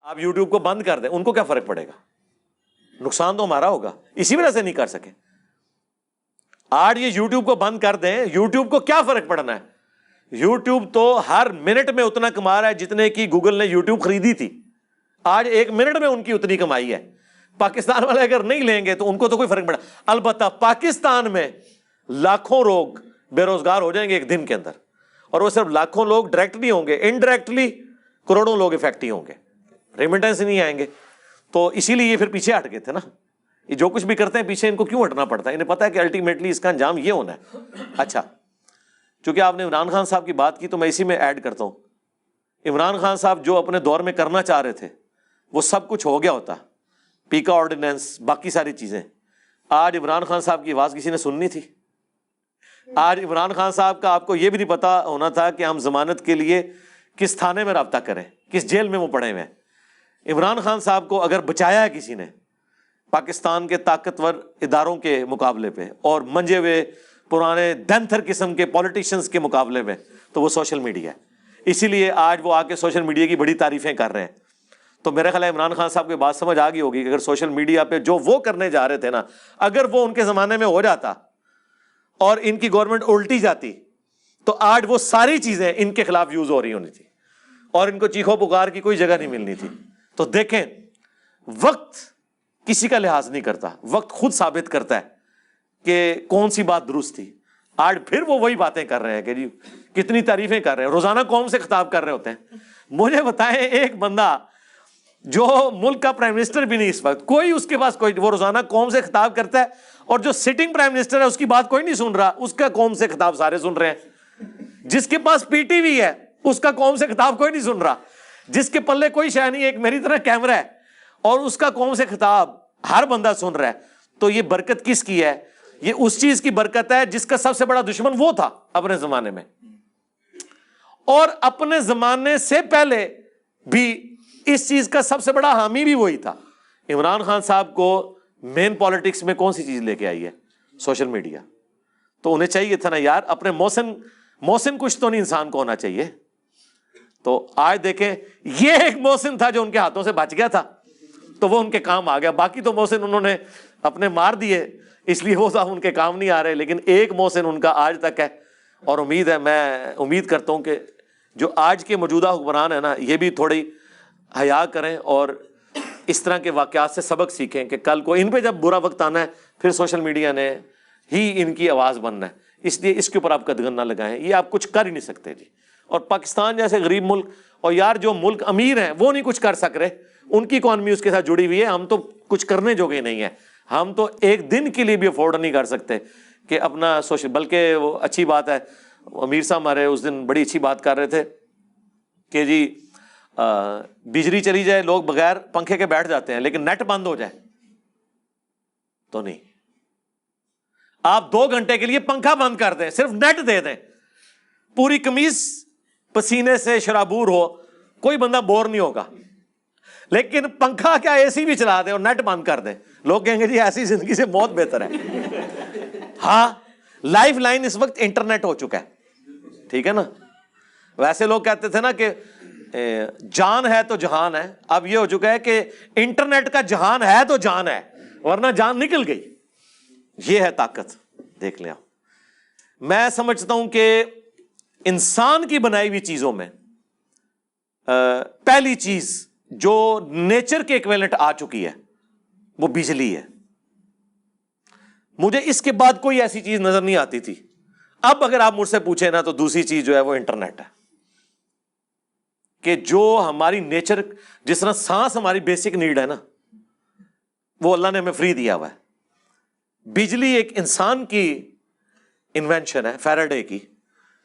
آپ یوٹیوب کو بند کر دیں، ان کو کیا فرق پڑے گا؟ نقصان تو ہمارا ہوگا، اسی وجہ سے نہیں کر سکے. آج یہ یوٹیوب کو بند کر دیں، یوٹیوب کو کیا فرق پڑنا ہے؟ یوٹیوب تو ہر منٹ میں اتنا کما رہا ہے جتنے کی گوگل نے یوٹیوب خریدی تھی. آج ایک منٹ میں ان کی اتنی کمائی ہے. پاکستان والے اگر نہیں لیں گے تو ان کو تو کوئی فرق پڑا. البتہ پاکستان میں لاکھوں لوگ بے روزگار ہو جائیں گے ایک دن کے اندر، اور وہ صرف لاکھوں لوگ ڈائریکٹلی ہوں گے، انڈائریکٹلی کروڑوں لوگ افیکٹ ہی ہوں گے، ریمیٹنس نہیں آئیں گے. تو اسی لیے یہ پھر پیچھے ہٹ گئے تھے نا. یہ جو کچھ بھی کرتے ہیں پیچھے ان کو کیوں ہٹنا پڑتا ہے؟ انہیں پتا ہے کہ الٹیمیٹلی اس کا انجام یہ ہونا ہے. اچھا، چونکہ آپ نے عمران خان صاحب کی بات کی تو میں اسی میں ایڈ کرتا ہوں. عمران خان صاحب جو اپنے دور میں کرنا چاہ رہے تھے وہ سب کچھ ہو گیا ہوتا، پیکا آرڈیننس، باقی ساری چیزیں. آج عمران خان صاحب کی آواز کسی نے سننی تھی؟ آج عمران خان صاحب کا آپ کو یہ بھی نہیں پتا ہونا تھا کہ ہم ضمانت کے لیے کس تھانے میں رابطہ کریں، کس جیل میں وہ پڑے ہوئے ہیں. عمران خان صاحب کو اگر بچایا ہے کسی نے پاکستان کے طاقتور اداروں کے مقابلے پہ اور منجے ہوئے پرانے دنتھر قسم کے پولیٹیشنز کے مقابلے میں، تو وہ سوشل میڈیا ہے. اسی لیے آج وہ آ کے سوشل میڈیا کی بڑی تعریفیں کر رہے ہیں. تو میرا خیال ہے عمران خان صاحب کی بات سمجھ آ گئی ہوگی کہ اگر سوشل میڈیا پہ جو وہ کرنے جا رہے تھے نا، اگر وہ ان کے زمانے میں ہو جاتا اور ان کی گورنمنٹ الٹی جاتی تو آج وہ ساری چیزیں ان کے خلاف یوز ہو رہی ہونی تھی اور ان کو چیخو پکار کی کوئی جگہ نہیں ملنی تھی. تو دیکھیں، وقت کسی کا لحاظ نہیں کرتا، وقت خود ثابت کرتا ہے کہ کون سی بات درست تھی. آج پھر وہ وہی باتیں کر رہے ہیں کہ جی کتنی تعریفیں کر رہے ہیں، روزانہ قوم سے خطاب کر رہے ہوتے ہیں. مجھے بتائیں ایک بندہ جو ملک کا پرائم منسٹر بھی نہیں اس وقت، کوئی اس کے پاس کوئی، وہ روزانہ قوم سے خطاب کرتا ہے اور جو سٹنگ پرائم منسٹر ہے اس کی بات کوئی نہیں سن رہا، اس کا قوم سے خطاب سارے سن رہے ہیں. جس کے پاس پی ٹی وی ہے اس کا قوم سے خطاب کوئی نہیں سن رہا، جس کے پلے کوئی شے نہیں، ایک میری طرح کیمرہ ہے اور اس کا قوم سے خطاب ہر بندہ سن رہا ہے. تو یہ برکت کس کی ہے؟ یہ اس چیز کی برکت ہے جس کا سب سے بڑا دشمن وہ تھا اپنے زمانے میں، اور اپنے زمانے سے پہلے بھی اس چیز کا سب سے بڑا حامی بھی وہی تھا. عمران خان صاحب کو مین پالیٹکس میں کون سی چیز لے کے آئی ہے؟ Social media. تو انہیں چاہیے تھا نا یار، اپنے محسن کچھ تو نہیں انسان کو ہونا چاہیے. تو آج دیکھیں یہ ایک محسن تھا جو ان کے ہاتھوں سے بچ گیا تھا تو وہ ان کے کام آ گیا. باقی تو محسن انہوں نے اپنے مار دیے، اس لیے وہ صاحب ان کے کام نہیں آ رہے. لیکن ایک محسن ان کا آج تک ہے، اور امید ہے، میں امید کرتا ہوں کہ جو آج کے موجودہ حکمران ہیں نا، یہ بھی تھوڑی حیا کریں اور اس طرح کے واقعات سے سبق سیکھیں کہ کل کو ان پہ جب برا وقت آنا ہے پھر سوشل میڈیا نے ہی ان کی آواز بننا ہے. اس لیے اس کے اوپر آپ قدغن نہ لگائیں، یہ آپ کچھ کر ہی نہیں سکتے جی. اور پاکستان جیسے غریب ملک، اور یار جو ملک امیر ہیں وہ نہیں کچھ کر سک رہے، ان کی اکانومی اس کے ساتھ جڑی ہوئی ہے. ہم تو کچھ کرنے جوگے نہیں ہیں، ہم تو ایک دن کے لیے بھی افورڈ نہیں کر سکتے کہ اپنا سوشل. بلکہ وہ اچھی بات ہے، امیر صاحب ہمارے اس دن بڑی اچھی بات کر رہے تھے کہ جی بجلی چلی جائے لوگ بغیر پنکھے کے بیٹھ جاتے ہیں، لیکن نیٹ بند ہو جائے تو نہیں. آپ 2 گھنٹے کے لیے پنکھا بند کر دیں، صرف نیٹ دے دیں، پوری قمیض پسینے سے شرابور ہو، کوئی بندہ بور نہیں ہوگا. لیکن پنکھا کیا اے سی بھی چلا دیں اور نیٹ بند کر دیں، لوگ کہیں گے جی ایسی زندگی سے موت بہتر ہے. ہاں، لائف لائن اس وقت انٹرنیٹ ہو چکا ہے، ٹھیک ہے نا. ویسے لوگ کہتے تھے نا کہ جان ہے تو جہان ہے، اب یہ ہو چکا ہے کہ انٹرنیٹ کا جہان ہے تو جان ہے، ورنہ جان نکل گئی. یہ ہے طاقت، دیکھ لیں. میں سمجھتا ہوں کہ انسان کی بنائی ہوئی چیزوں میں پہلی چیز جو نیچر کے ایکویلنٹ آ چکی ہے وہ بجلی ہے. مجھے اس کے بعد کوئی ایسی چیز نظر نہیں آتی تھی. اب اگر آپ مجھ سے پوچھیں نا تو دوسری چیز جو ہے وہ انٹرنیٹ ہے، کہ جو ہماری نیچر، جس طرح سانس ہماری بیسک نیڈ ہے نا، وہ اللہ نے ہمیں فری دیا ہوا ہے. بجلی ایک انسان کی انوینشن ہے، فیراڈے کی،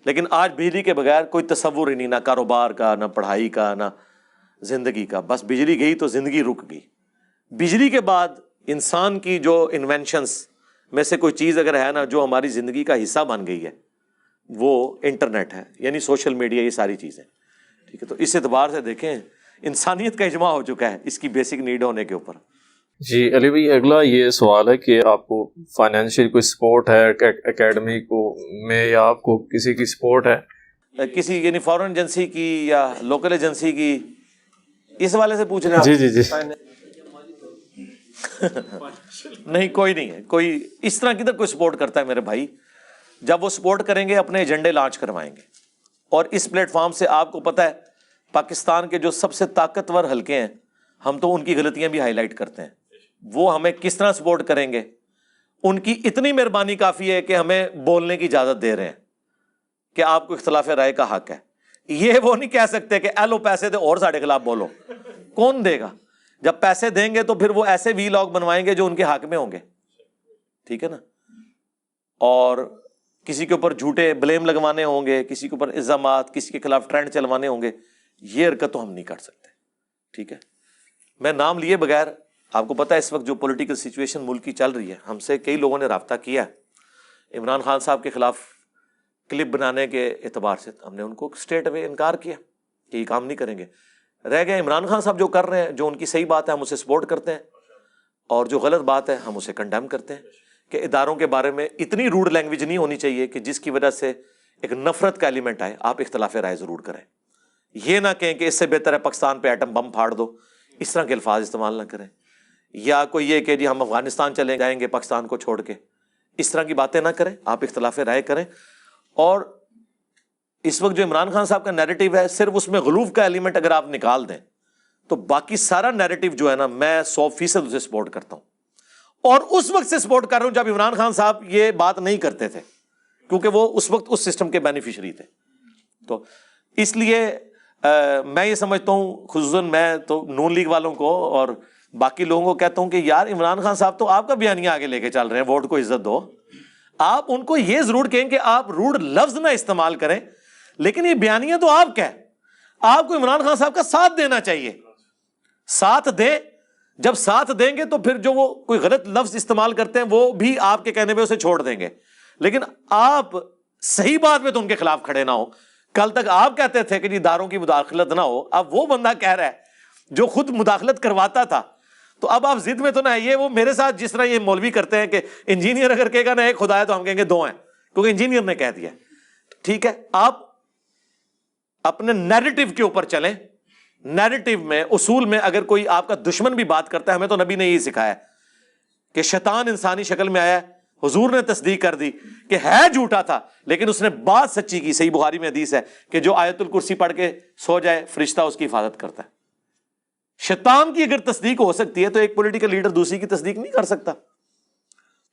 لیکن آج بجلی کے بغیر کوئی تصور ہی نہیں، نہ کاروبار کا، نہ پڑھائی کا، نہ زندگی کا. بس بجلی گئی تو زندگی رک گئی. بجلی کے بعد انسان کی جو انوینشنز میں سے کوئی چیز اگر ہے نا جو ہماری زندگی کا حصہ بن گئی ہے، وہ انٹرنیٹ ہے، یعنی سوشل میڈیا، یہ ساری چیزیں. ٹھیک ہے، تو اس اعتبار سے دیکھیں انسانیت کا اجماع ہو چکا ہے اس کی بیسک نیڈ ہونے کے اوپر. جی علی بھائی، اگلا یہ سوال ہے کہ آپ کو فائنینشیل کوئی سپورٹ ہے اکیڈمی کو میں، یا آپ کو کسی کی سپورٹ ہے؟ کسی یعنی فارن ایجنسی کی یا لوکل ایجنسی کی؟ اس والے سے پوچھ رہے ہیں؟ جی جی جی نہیں کوئی نہیں ہے، کوئی اس طرح کدھر کوئی سپورٹ کرتا ہے میرے بھائی. جب وہ سپورٹ کریں گے اپنے ایجنڈے لانچ کروائیں گے. اور اس پلیٹ فارم سے آپ کو پتہ ہے پاکستان کے جو سب سے طاقتور حلقے ہیں ہم تو ان کی غلطیاں بھی ہائی لائٹ کرتے ہیں. وہ ہمیں کس طرح سپورٹ کریں گے، ان کی اتنی مہربانی کافی ہے کہ ہمیں بولنے کی اجازت دے رہے ہیں کہ آپ کو اختلاف رائے کا حق ہے. یہ وہ نہیں کہہ سکتے کہ ایلو پیسے دے اور ساڑھے خلاف بولو. کون دے گا؟ جب پیسے دیں گے تو پھر وہ ایسے وی لاگ بنوائیں گے جو ان کے حق میں ہوں گے. ٹھیک ہے نا؟ اور کسی کے اوپر جھوٹے بلیم لگوانے ہوں گے، کسی کے اوپر الزامات، کسی کے خلاف ٹرینڈ چلوانے ہوں گے. یہ حرکت تو ہم نہیں کر سکتے. ٹھیک ہے؟ میں نام لیے بغیر، آپ کو پتہ ہے اس وقت جو پولیٹیکل سچویشن ملک کی چل رہی ہے، ہم سے کئی لوگوں نے رابطہ کیا ہے عمران خان صاحب کے خلاف کلپ بنانے کے اعتبار سے. ہم نے ان کو اسٹریٹ اوے انکار کیا کہ یہ کام نہیں کریں گے. رہ گئے عمران خان صاحب جو کر رہے ہیں، جو ان کی صحیح بات ہے ہم اسے سپورٹ کرتے ہیں، اور جو غلط بات ہے ہم اسے کنڈیم کرتے ہیں کہ اداروں کے بارے میں اتنی روڈ لینگویج نہیں ہونی چاہیے کہ جس کی وجہ سے ایک نفرت کا ایلیمنٹ آئے. آپ اختلاف رائے ضرور کریں، یہ نہ کہیں کہ اس سے بہتر ہے پاکستان پہ ایٹم بم پھاڑ دو، اس طرح کے الفاظ استعمال نہ کریں. یا کوئی یہ کہ جی ہم افغانستان چلے جائیں گے پاکستان کو چھوڑ کے، اس طرح کی باتیں نہ کریں. آپ اختلاف رائے کریں. اور اس وقت جو عمران خان صاحب کا نیریٹو ہے، صرف اس میں غلوف کا ایلیمنٹ اگر آپ نکال دیں تو باقی سارا نیریٹو جو ہے نا، میں 100% اسے سپورٹ کرتا ہوں. اور اس وقت سے سپورٹ کر رہا ہوں جب عمران خان صاحب یہ بات نہیں کرتے تھے، کیونکہ وہ اس وقت اس سسٹم کے بینیفیشری تھے. تو اس لیے میں یہ سمجھتا ہوں، خصوصاً میں تو نون لیگ والوں کو اور باقی لوگوں کو کہتا ہوں کہ یار عمران خان صاحب تو آپ کا بیانیہ آگے لے کے چل رہے ہیں، ووٹ کو عزت دو. آپ ان کو یہ ضرور کہیں کہ آپ روڈ لفظ نہ استعمال کریں، لیکن یہ بیانیہ تو آپ کا ہے. آپ کو عمران خان صاحب کا ساتھ دینا چاہیے. ساتھ دیں. جب ساتھ دیں گے تو پھر جو وہ کوئی غلط لفظ استعمال کرتے ہیں وہ بھی آپ کے کہنے پہ اسے چھوڑ دیں گے. لیکن آپ صحیح بات میں تو ان کے خلاف کھڑے نہ ہو. کل تک آپ کہتے تھے کہ جی اداروں کی مداخلت نہ ہو، اب وہ بندہ کہہ رہا ہے جو خود مداخلت کرواتا تھا. تو اب آپ ضد میں تو نہ آئیے. وہ میرے ساتھ جس طرح یہ مولوی کرتے ہیں کہ انجینئر اگر کہے گا نا ایک خدا ہے تو ہم کہیں گے دو ہیں، کیونکہ انجینئر نے کہہ دیا. ٹھیک ہے، آپ اپنے نیریٹو کے اوپر چلیں. نیریٹو میں، اصول میں اگر کوئی آپ کا دشمن بھی بات کرتا ہے، ہمیں تو نبی نے یہی سکھایا کہ شیطان انسانی شکل میں آیا. حضور نے تصدیق کر دی کہ ہے جھوٹا تھا، لیکن اس نے بات سچی کی. صحیح بخاری میں حدیث ہے کہ جو آیت الکرسی پڑھ کے سو جائے فرشتہ اس کی حفاظت کرتا ہے. شیطان کی اگر تصدیق ہو سکتی ہے تو ایک پولیٹیکل لیڈر دوسری کی تصدیق نہیں کر سکتا.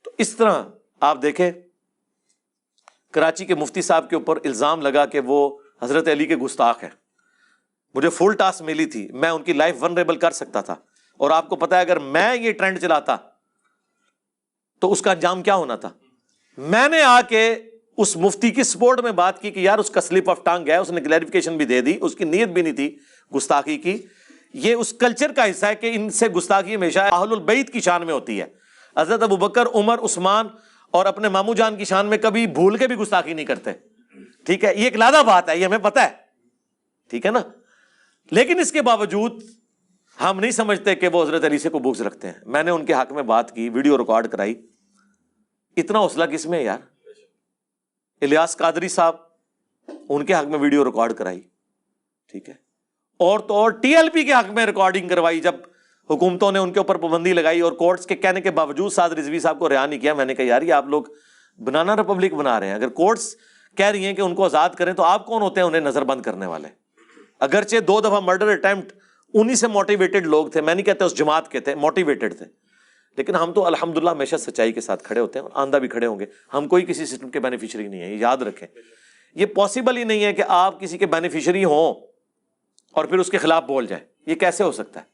تو اس طرح آپ دیکھیں کراچی کے مفتی صاحب کے اوپر الزام لگا کہ وہ حضرت علی کے گستاخ ہیں. مجھے فل ٹاسک ملی تھی، میں ان کی لائف ونریبل کر سکتا تھا. اور آپ کو پتا ہے اگر میں یہ ٹرینڈ چلاتا تو اس کا انجام کیا ہونا تھا. میں نے آ کے اس مفتی کی سپورٹ میں بات کی کہ یار اس کا سلپ آف ٹنگ ہے، اس نے کلیریفیکیشن بھی دے دی، اس کی نیت بھی نہیں تھی گستاخی کی. یہ اس کلچر کا حصہ ہے کہ ان سے گستاخی ہمیشہ اہل البیت کی شان میں ہوتی ہے. حضرت ابوبکر، عمر، عثمان اور اپنے ماموں جان کی شان میں کبھی بھول کے بھی گستاخی نہیں کرتے. ٹھیک ہے، یہ ایک لادہ بات ہے، یہ ہمیں پتہ ہے. ٹھیک ہے نا؟ لیکن اس کے باوجود ہم نہیں سمجھتے کہ وہ حضرت علی سے کو بغض رکھتے ہیں. میں نے ان کے حق میں بات کی، ویڈیو ریکارڈ کرائی. اتنا حوصلہ کس میں ہے یار؟ الیاس قادری صاحب، ان کے حق میں ویڈیو ریکارڈ کرائی. ٹھیک ہے، اور تو اور ٹی ایل پی کے حق میں ریکارڈنگ کروائی جب حکومتوں نے ان کے اوپر پابندی لگائی اور کورٹس کے کہنے کے باوجود سعد رضوی صاحب کو رہا نہیں کیا. میں نے کہا یار یہ آپ لوگ بنانا ریپبلک بنا رہے ہیں. اگر کورٹس کہہ رہی ہیں کہ ان کو آزاد کریں تو آپ کون ہوتے ہیں انہیں نظر بند کرنے والے؟ اگرچہ 2 دفعہ مرڈر اٹیمپٹ انہی سے موٹیویٹڈ لوگ تھے، میں نہیں کہتا اس جماعت کے تھے، موٹیویٹڈ تھے. لیکن ہم تو الحمدللہ ہمیشہ سچائی کے ساتھ کھڑے ہوتے ہیں اور آندہ بھی کھڑے ہوں گے. ہم کوئی کسی سسٹم کے بینیفیشری نہیں ہیں، یہ یاد رکھیں. یہ پاسبل ہی نہیں ہے کہ آپ کسی کے بینیفیشری ہوں اور پھر اس کے خلاف بول جائیں. یہ کیسے ہو سکتا ہے؟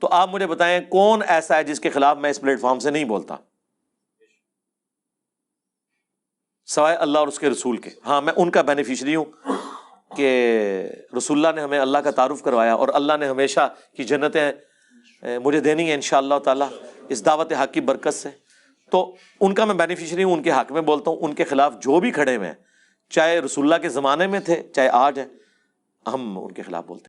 تو آپ مجھے بتائیں کون ایسا ہے جس کے خلاف میں اس پلیٹ فارم سے نہیں بولتا سوائے اللہ اور اس کے رسول کے. ہاں میں ان کا بینیفیشری ہوں کہ رسول اللہ نے ہمیں اللہ کا تعارف کروایا اور اللہ نے ہمیشہ کی جنتیں مجھے دینی ہیں انشاءاللہ تعالی اس دعوت حق کی برکت سے. تو ان کا میں بینیفیشری ہوں، ان کے حق میں بولتا ہوں. ان کے خلاف جو بھی کھڑے ہوئے ہیں، چاہے رسول اللہ کے زمانے میں تھے چاہے آج ہیں، ہم ان کے خلاف بولتے ہیں.